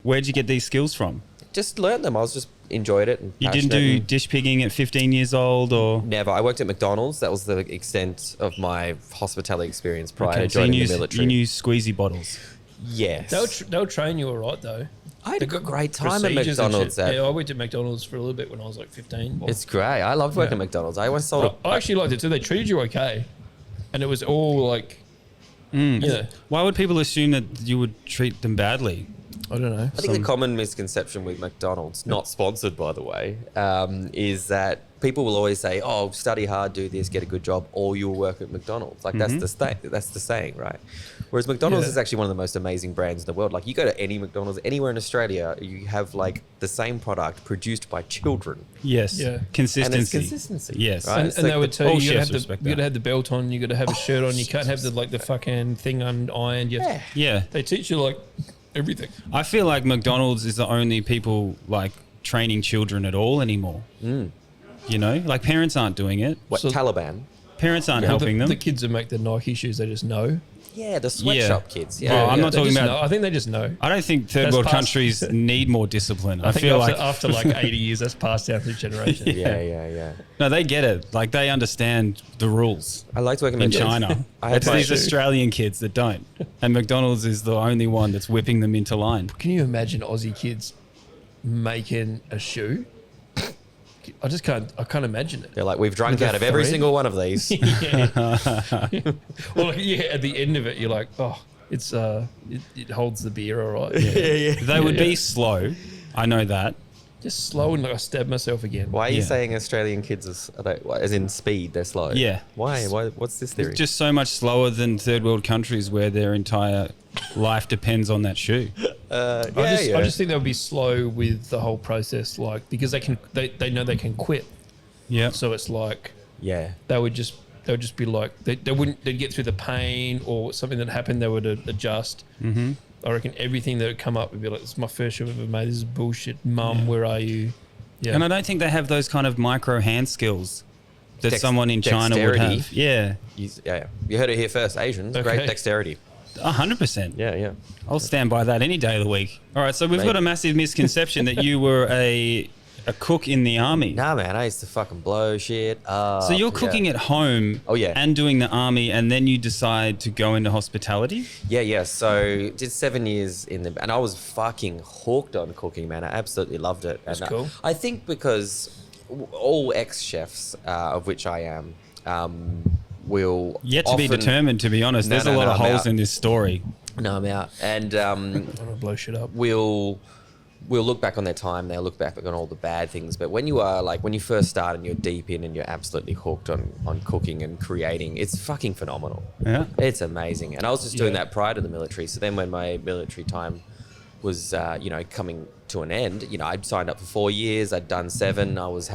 Where'd you get these skills from? Just learned them. I was just enjoyed it. And you didn't do dish pigging at 15 years old, or never? I worked at McDonald's. That was the extent of my hospitality experience prior to joining the military. You knew squeezy bottles. Yes. They'll train you all right though. I had a great time at McDonald's. Yeah, I went to McDonald's for a little bit when I was like 15. It's great. I loved working at McDonald's. I always sold I actually liked it too. They treated you okay, and it was all like, yeah. Why would people assume that you would treat them badly? I don't know. I think the common misconception with McDonald's, not sponsored by the way, is that people will always say, "Oh, study hard, do this, get a good job, or you'll work at McDonald's." Like that's the saying, right? Whereas McDonald's is actually one of the most amazing brands in the world. Like you go to any McDonald's anywhere in Australia, you have like the same product produced by children. Yes. Yeah. Consistency. And it's consistency. Yes. Right? And they would tell you, you got to have the belt on, you got to have a shirt on, you can't have the fucking thing unironed. Yeah. They teach you like everything. I feel like McDonald's is the only people like training children at all anymore. You know, like parents aren't doing it. What, Taliban? Parents aren't helping them. The kids that make the Nike shoes, they just know. Yeah, the sweatshop kids. Yeah, well, I'm not talking about. Know. I think they just know. I don't think third world countries need more discipline. I feel like after like 80 years, that's passed down through generations. Yeah. No, they get it. Like they understand the rules. I liked working in China. It's these Australian kids that don't, and McDonald's is the only one that's whipping them into line. Can you imagine Aussie kids making a shoe? I can't imagine it. They're like, we've drunk out of every single one of these. Well, at the end of it, you're like, oh, it's it holds the beer all right. They would be slow. I know that. Just slow, and like I stabbed myself again. Why are you saying Australian kids as in speed, they're slow? Yeah. Why? What's this theory? It's just so much slower than third world countries where their entire life depends on that shoe. I just think they'll be slow with the whole process, like because they know they can quit. Yeah. So it's like they would just be like they'd get through the pain or something that happened, they would adjust. Mm-hmm. I reckon everything that would come up would be like, this is my first shoe I've ever made, this is bullshit, mum, where are you? Yeah. And I don't think they have those kind of micro hand skills that someone in China would have. Yeah. You heard it here first, Asians, great dexterity. 100%. Yeah. I'll stand by that any day of the week. All right, so we've got a massive misconception that you were a cook in the army. Nah, man, I used to fucking blow shit up. So you're cooking at home and doing the army, and then you decide to go into hospitality? Yeah. So did 7 years and I was fucking hooked on cooking, man. I absolutely loved it. That's cool. I think because all ex-chefs, of which I am, will yet to be determined, to be honest. There's a lot of holes in this story. No, I'm out. And I'm gonna blow shit up. We'll look back on their time. They'll look back on all the bad things. But when you are when you first start and you're deep in and you're absolutely hooked on cooking and creating, it's fucking phenomenal. Yeah, it's amazing. And I was just doing that prior to the military. So then when my military time was coming to an end, I'd signed up for 4 years. I'd done 7. I was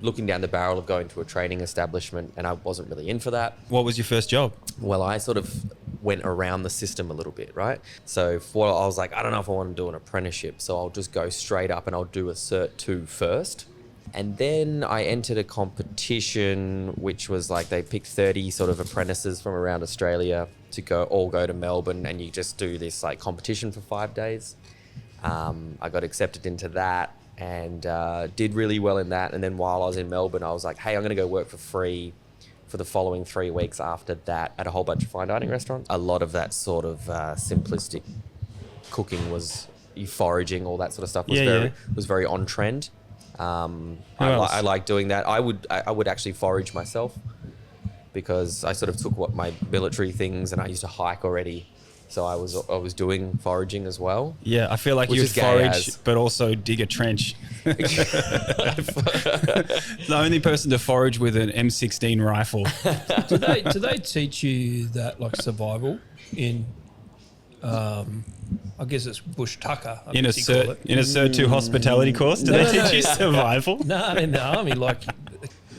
looking down the barrel of going to a training establishment, and I wasn't really in for that. What was your first job? Well, I sort of went around the system a little bit, right? So I was like, I don't know if I want to do an apprenticeship, so I'll just go straight up and I'll do a Cert 2 first. And then I entered a competition, which was like they picked 30 sort of apprentices from around Australia to go to Melbourne, and you just do this like competition for 5 days. I got accepted into that and did really well in that. And then while I was in Melbourne, I was like, hey, I'm going to go work for free for the following 3 weeks after that at a whole bunch of fine dining restaurants. A lot of that sort of simplistic cooking was foraging, all that sort of stuff was very on trend. I like doing that. I would actually forage myself because I sort of took what my military things, and I used to hike already. So I was doing foraging as well. Yeah, I feel like you forage, but also dig a trench. The only person to forage with an M16 rifle. Do they teach you that like survival in? I guess it's bush tucker. In a Cert 2 hospitality course, do they teach you survival? No, in the army, like.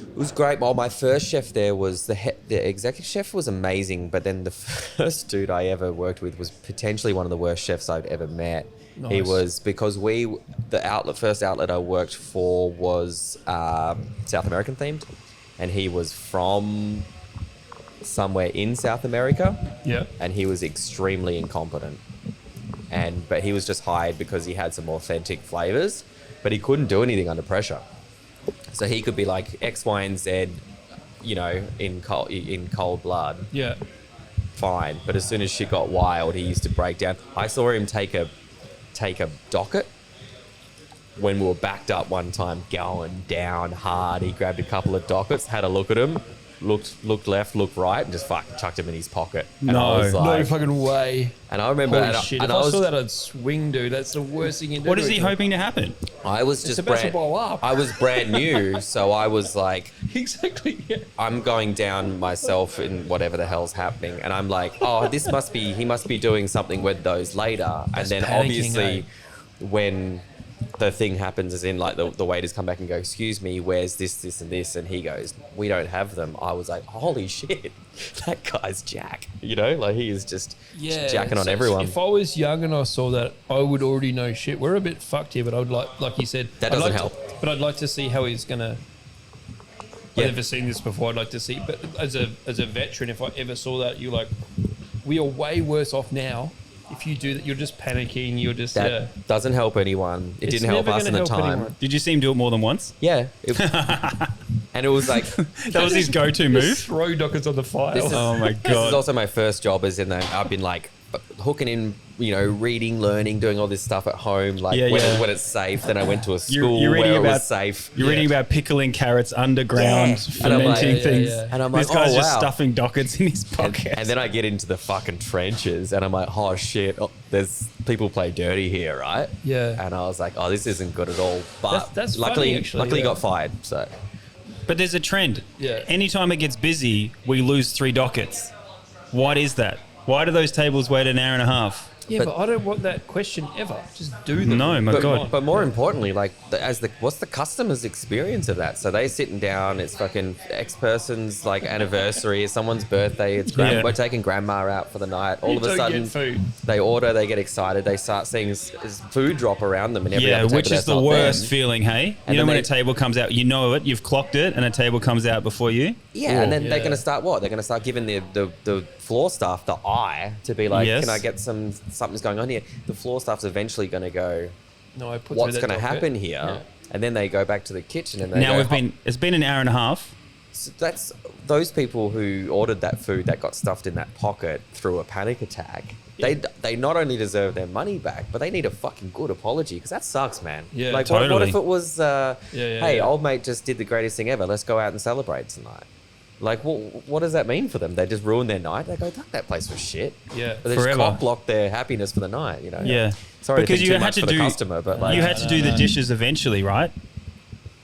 It was great. Well, my first chef there was the executive chef was amazing, but then the first dude I ever worked with was potentially one of the worst chefs I'd ever met. Nice. He was, because the first outlet I worked for was South American themed, and he was from somewhere in South America. Yeah. And he was extremely incompetent. but he was just hired because he had some authentic flavors, but he couldn't do anything under pressure. So he could be like X, Y, and Z, you know, in cold blood. Yeah. Fine. But as soon as shit got wild, he used to break down. I saw him take a docket when we were backed up one time, going down hard. He grabbed a couple of dockets, had a look at him, looked left, looked right, and just fucking chucked him in his pocket. And I was like, no fucking way. And I remember, Holy shit. If I saw that, I'd swing, dude. That's the worst thing you can do. What is he hoping to happen? I was just about to blow up. I was brand new, so I was like, Exactly. Yeah. I'm going down myself in whatever the hell's happening, and I'm like, oh, he must be doing something with those later. And then panicking, obviously, when the thing happens, as in like the waiters come back and go, excuse me, where's this and this, and he goes, we don't have them. I was like, holy shit, that guy's Jack, you know, like he is just jacking on everyone. If I was young and I saw that, I would already know shit. We're a bit fucked here, but I would like you said, that doesn't help. But I'd like to see how he's gonna. Yeah. I've never seen this before. I'd like to see, but as a veteran, if I ever saw that, you're like, we are way worse off now. If you do that, you're just panicking. You're just that doesn't help anyone. It It's didn't help never us in gonna the help time. anyone. Did you see him do it more than once? Yeah, and it was like That was his go-to move. throw dockets on the fire. Oh my this is god. also my first job, as in that I've been like hooking in, you know, reading, learning, doing all this stuff at home, like when it's safe. Then I went to a school You're where reading it about was safe. You're reading about pickling carrots underground, fermenting things. And I'm like, this guy's oh, just wow. stuffing dockets in his pocket. And then I get into the fucking trenches, and I'm like, oh shit, there's people play dirty here, right? Yeah. And I was like, oh, this isn't good at all. But That's luckily, funny, actually, luckily yeah. got fired. So But there's a trend. Yeah. Anytime it gets busy, we lose 3 dockets. What is that? Why do those tables wait an hour and a half? Yeah, but I don't want that question ever. Just do them. No, my God. But more importantly, like, what's the customer's experience of that? So they sitting down, it's fucking X person's like anniversary, it's someone's birthday, it's we're taking grandma out for the night. All of a sudden, food. they order, they get excited, they start seeing food drop around them, and every other table which is that's the not worst them. feeling, hey? And You know then when they- a table comes out, you know it, you've clocked it, and a table comes out before you? Yeah, and then they're Yeah. going to start what? They're going to start giving the floor staff the eye to be like, Yes. can I get something's going on here? The floor staff's eventually going to go, No, I put what's through that going to docket. happen here? Yeah. And then they go back to the kitchen and they Now go, it's been an hour and a half. So that's those people who ordered that food that got stuffed in that pocket through a panic attack. Yeah. They not only deserve their money back, but they need a fucking good apology, because that sucks, man. Yeah, like what totally. if it was, hey, yeah. old mate just did the greatest thing ever. Let's go out and celebrate tonight. Like, what does that mean for them? They just ruin their night. They go, fuck, that place was shit. Yeah. But they just Forever. cock block their happiness for the night. You know. Yeah. Sorry, Because to you think too had much to for the do- customer, but like, You had to do the dishes eventually, right?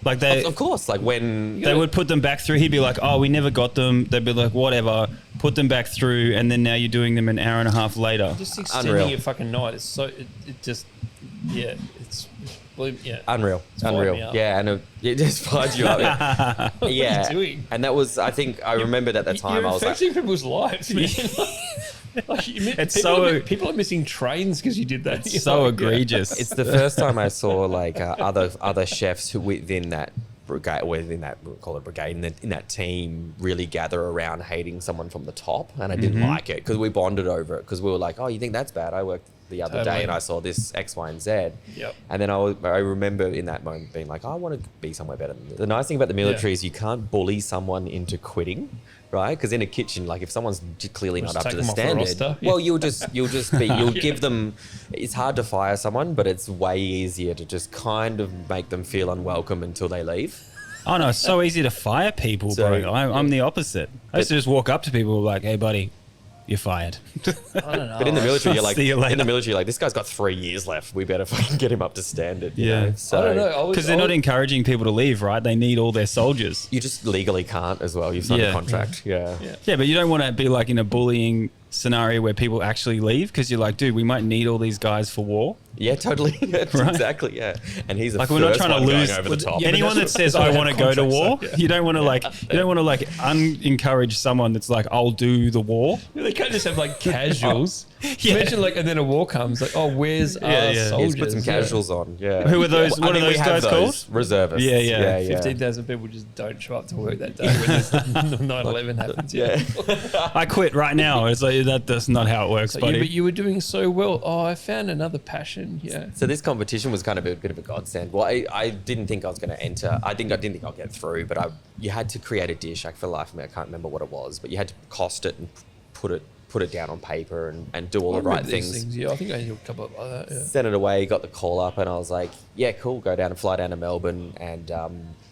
Like of course, like when they would put them back through. He'd be like, "Oh, we never got them." They'd be like, "Whatever." Put them back through, and then now you're doing them an hour and a half later. Just extending Unreal. your fucking night. It's so it just it's yeah. Unreal. fired me up. Yeah, and it just fired you up. Yeah. What are you doing? And that was, I think, I remembered at the time, You're I was like, affecting people's lives, man. Like, people are missing trains because you did that. It's so egregious. it's the first time I saw like other chefs who within that brigade, we'll call it brigade, in that team, really gather around hating someone from the top, and I didn't like it because we bonded over it, because we were like, oh, you think that's bad? I worked the other Totally. day and I saw this X, Y, and Z. Yep. And then I remember in that moment being like, I want to be somewhere better than this. The nice thing about the military is you can't bully someone into quitting, right? Because in a kitchen, like if someone's clearly Just not up take to the them off the standard, roster. well, you'll Yeah. give them. It's hard to fire someone, but it's way easier to just kind of make them feel unwelcome until they leave. Oh no, it's so easy to fire people, So- bro. I'm the opposite. I used to just walk up to people like, "Hey, buddy, you're fired." I don't know. But in the military, you're like, See you later. in the military, you're like, this guy's got 3 years left. We better fucking get him up to standard. You Yeah. know? So I don't know. Because they're not encouraging people to leave, right? They need all their soldiers. you just legally can't as well. You've signed Yeah. a contract. Yeah. Yeah, but you don't want to be like in a bullying scenario where people actually leave, because you're like, dude, we might need all these guys for war. Yeah, totally. That's Right. exactly, yeah. And he's the Like first we're not trying to one going lose over the top. Yeah, but anyone that that's says what- I that's want to what go to contracts war. are, yeah. You don't want to encourage someone that's like, I'll do the war. They can't just have like casuals. Imagine like, and then a war comes, like, oh, where's our yeah. soldiers? Just put some casuals on. Yeah. Who are those? What are those guys called? Reservists. Yeah. 15,000 people just don't show up to work that day when 9/11 happens. Yeah. I quit right now. It's like that's not how it works, So buddy. but you were doing so well. Oh, I found another passion. Yeah. So this competition was kind of a bit of a godsend. Well, I didn't think I was going to enter. I didn't think I'll get through, but you had to create a dish. Like for the life of me, I can't remember what it was, but you had to cost it and put it down on paper and do all the right things. Yeah, I think I knew a couple of like that. Yeah. Sent it away, got the call up, and I was like, yeah, cool, go down and fly down to Melbourne, and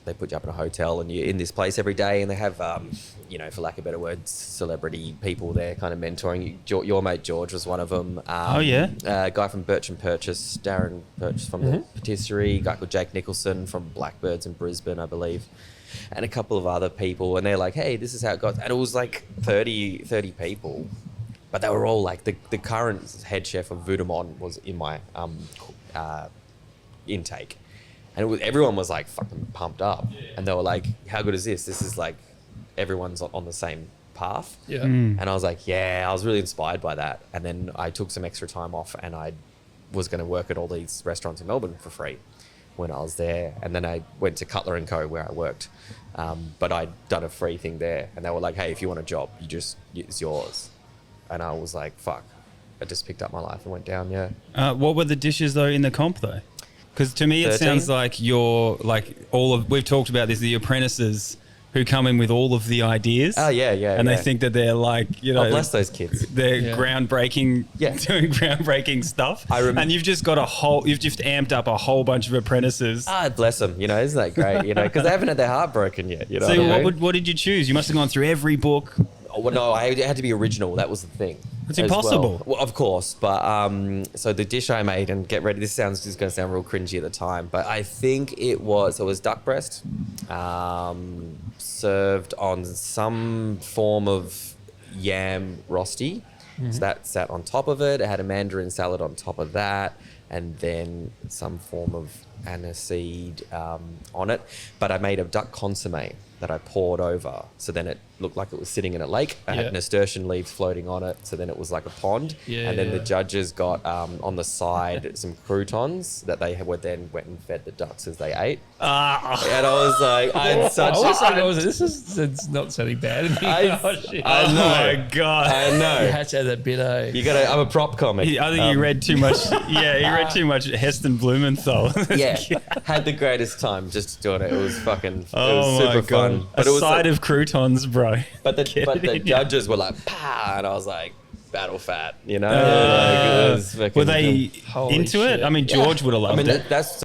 they put you up in a hotel, and you're in this place every day, and they have, for lack of better words, celebrity people there kind of mentoring you. Your mate George was one of them. A guy from Birch and Purchase, Darren Purchase from the Patisserie, a guy called Jake Nicholson from Blackbirds in Brisbane, I believe, and a couple of other people, and they're like, hey, this is how it goes. And it was like 30 people. But they were all like, the current head chef of Voudemont was in my intake. And everyone was like fucking pumped up. And they were like, how good is this? This is like, everyone's on the same path. Yeah. And I was like, yeah, I was really inspired by that. And then I took some extra time off and I was going to work at all these restaurants in Melbourne for free when I was there. And then I went to Cutler & Co. where I worked. But I'd done a free thing there. And they were like, hey, if you want a job, it's yours. And I was like, fuck. I just picked up my life and went down, yeah. What were the dishes, though, in the comp, though? Because to me, it 13? sounds like you're, like, we've talked about this, the apprentices who come in with all of the ideas. Oh, yeah. And they think that they're like, Oh, bless those kids. They're groundbreaking, doing groundbreaking stuff. And you've just got you've just amped up a whole bunch of apprentices. Bless them, isn't that great? Because they haven't had their heart broken yet, So what did you choose? You must have gone through every book. Oh, well, no, it had to be original. That was the thing. It's impossible. Well, of course. But so the dish I made, and get ready, this is going to sound real cringy at the time, but I think it was duck breast served on some form of yam rosti. Mm-hmm. So that sat on top of it. It had a mandarin salad on top of that, and then some form of aniseed on it. But I made a duck consomme that I poured over, so then it looked like it was sitting in a lake. I had nasturtium leaves floating on it, so then it was like a pond. And then the judges got on the side some croutons that they went and fed the ducks as they ate. And I was like, I had such. It's not sounding bad. I know. My God. I know. You had to have that bit. I'm a prop comic. I think you read too much. Yeah, you read too much Heston Blumenthal. Had the greatest time just doing it. It was fucking. It Oh was super my God. fun. A side of croutons, bro. But the judges were like, "Pah," and I was like, "Battle fat," Were they into it? I mean, George would have loved it. That's